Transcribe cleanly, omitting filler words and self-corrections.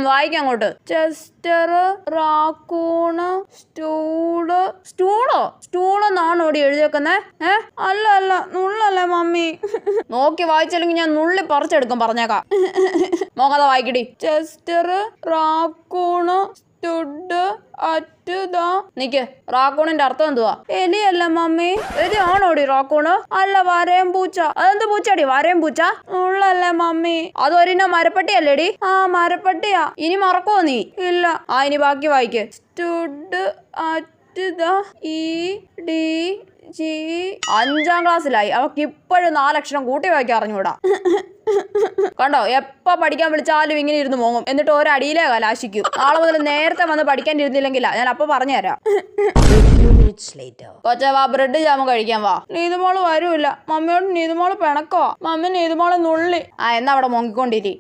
വായിക്കാം അങ്ങോട്ട്. ചെസ്റ്റർ, റാക്കൂണ്, സ്റ്റൂളെന്നാണോ ഇവിടെ എഴുതിയേക്കുന്നേ? അല്ല അല്ല, നുള്ളല്ലേ മമ്മി. നോക്കി വായിച്ചില്ലെങ്കിൽ ഞാൻ നുള്ളി പറിച്ചെടുക്കും, പറഞ്ഞേക്കാം. നോക്കാതെ വായിക്കടി. Chester, raccoon, stood at the. നിക്ക്, റാക്കൂണിന്റെ അർത്ഥം എന്തുവാ? എലിയല്ല മമ്മി. എലിയാണോടി റാക്കൂണ്? അല്ല, വരയം പൂച്ച. അതെന്ത് പൂച്ചടി വരയം പൂച്ച? ഉള്ളല്ലേ മമ്മി. അതൊരിനം മരപ്പട്ടിയല്ലേടി? ആ, മരപ്പട്ടിയാ. ഇനി മറക്കോ നീ? ഇല്ല. ഇനി ബാക്കി വായിക്ക്. Stood at the EDG. 5ാം ക്ലാസ്സിലായി, അവക്ക് ഇപ്പോഴും 4 അക്ഷരം കൂട്ടി വായിക്കാൻ അറിഞ്ഞൂടാ. കണ്ടോ, എപ്പ പഠിക്കാൻ വിളിച്ചാലും ഇങ്ങനെ ഇരുന്ന് മോങ്ങും, എന്നിട്ട് ഒരടിയിലേ കലാശിക്കും. നാളെ മുതൽ നേരത്തെ വന്ന് പഠിക്കാൻ ഇരുന്നില്ലെങ്കിലാ ഞാൻ അപ്പൊ പറഞ്ഞുതരാം. കൊച്ചവാ, ബ്രെഡ് ജാമും കഴിക്കാൻ വാ. നീതുമോള് വരൂല. മമ്മിയോട് നീതുമോള് പിണക്കോ? മമ്മി നീതുമോളെ നുള്ളി. എന്നാ അവിടെ മോങ്ങിക്കൊണ്ടിരി.